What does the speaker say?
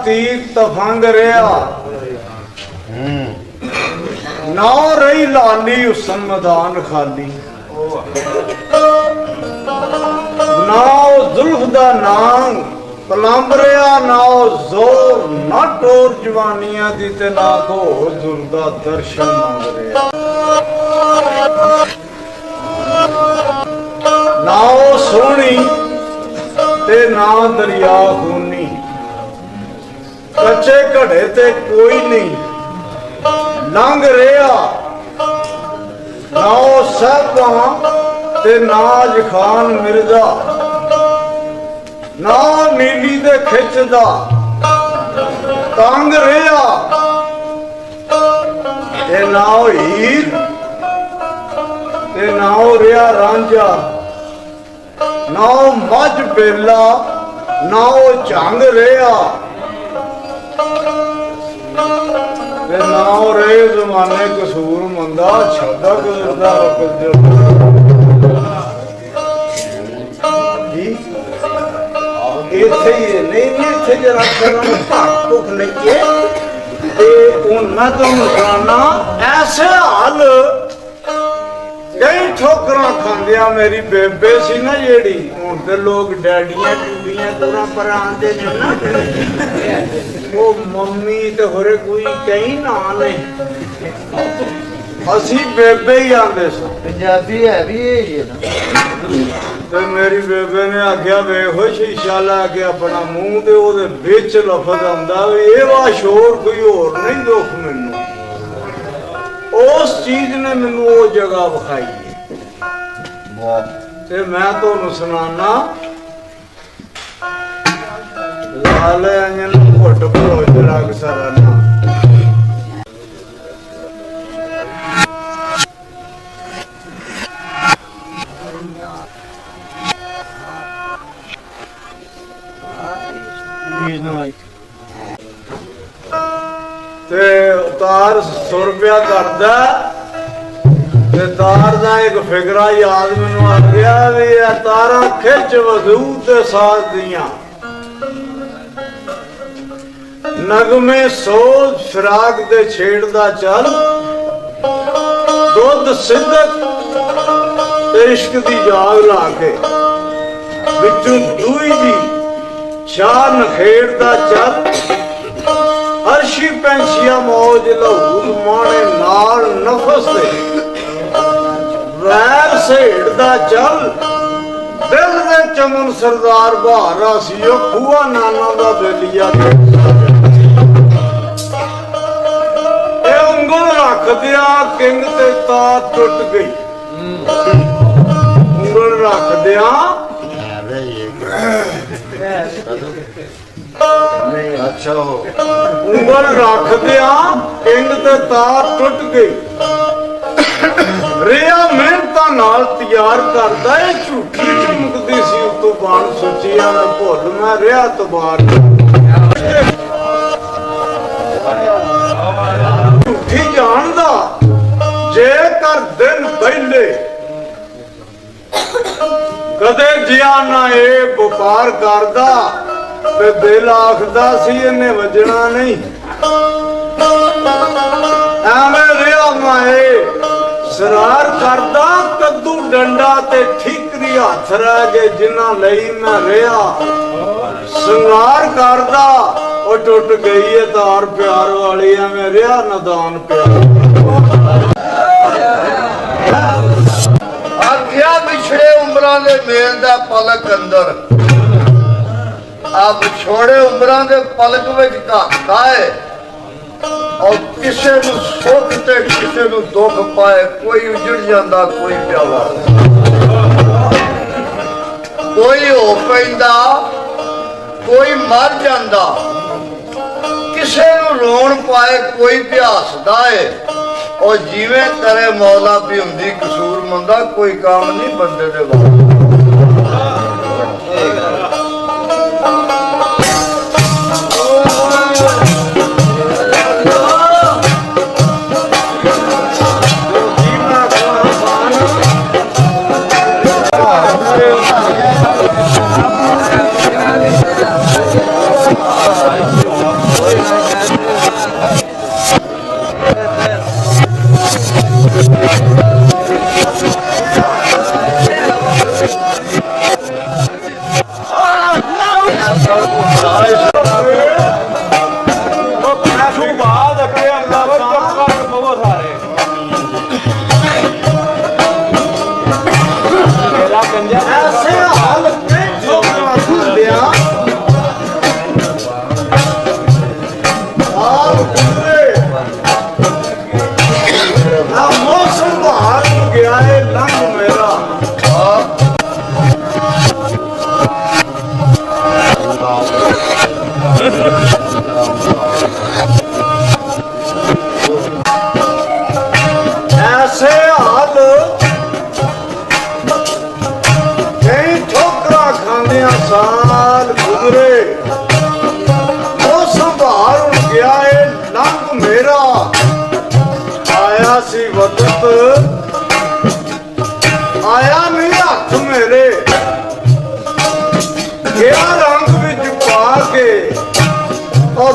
तीर तफंग रहा ना रही लाली उस मैदान खाली ना जुल्फ दा नांग पलंब रहा ना जोर ना टोर जवानियां दी ते ना को हुजूर दा दर्शन मंग रहा ना सोहनी ते ना दरिया खूनी कच्चे घड़े ते कोई नहीं लंघ रहा ना साहबा ते नाज खान मिर्जा ना नीली दे खिचदा तंग रहा ते ना हीर ते ना रहा रांझा ना मझ बेला ना झंग रहा ते ना रहे जमाने कसूर मंदा छदा गुजरदा वक्त जो इत्थे ही नहीं इत्थे जरा भुख लगी ते हुण मैं तुहानूं सुणाना ऐसे हाल कई ठोकरां खांदिया मेरी बेबे सी ना जेड़ी हुण ते लोग डैडियां टूबियां दूरां पर आंदे ने ना वो मम्मी ते होरे कोई कई ना ने असी बेबे ही आंदे सी पंजाबी है भी ये ना ते मेरी बेबे ने आख्या वेखो शीशा ला के अपना मुंह ते ओदे विच लफज आंदा वे ए वा शोर कोई होर नहीं दुख मैनू उस चीज ने मैनू वो जगह विखाई ते मैं तुहानू सुनाना लाले अंजन घुट भरोज रग सरना ते तार सुर पिया करदा ते तार दा एक फिकरा याद मैनू आ गया भी तारा खिच वधू ते साथ दियां नगमे सोच फिराक दे छेड़दा चल दुध सिद्धक ते इश्क दी जाग ला के विचों दूई दी शाह नखेड़दा चल अर्शी पैंछिया मौज लहूल माने नाल नफस दे वैर सेड़दा चल दिल दे चमन सरदार बहारा सी खूआ नाना दा बेलिया ए उंगल रख दिया किंग ते तार टुट गई उंगल रख दिया अच्छा हो उंगल रख दिया किंग ते तार टुट गई रिया मेहनतां नाल तैयार करदा ए झूठी चमकदी सी उतों बाण सोचिया मैं भुल मैं रिया तबार झूठी जानदा जे कर दिन पहले कदे जिया ना ए व्यापार करदा ते दिल आखदा सी इन्ने वजना नहीं एवें रिया माए सरार करदा कद्दू डंडा ते ठीकरी हथ रह गए जिन्ना लई मैं रिया संगार करदा ओ टुट गई है तार प्यार वाली एवें रिया नदान प्यार आख्या बिछड़े उमरां दे मेल दा पलक अंदर अब छोड़े उमरां दे पलक विच घाटा है और किसे नूं सुख ते किसे नूं दुख पाए कोई उजड़ जांदा कोई प्यावा कोई हो पैंदा कोई मर जांदा किसे नूं रोण पाए कोई प्यासदा है और जिवें करे मौला भी हुंदी कसूर मंदा कोई काम नहीं बंदे दे वाल ਸਾਲ ਗੁਜ਼ਰੇ ਉਹ ਸੰਭਾਲ ਗਿਆ ਏ ਲੰਘ ਮੇਰਾ ਆਇਆ ਸੀ ਵਕਤ ਆਇਆ ਨਹੀਂ ਹੱਥ ਮੇਰੇ ਗਿਆ ਰੰਗ ਵਿੱਚ ਪਾ ਕੇ ਉਹ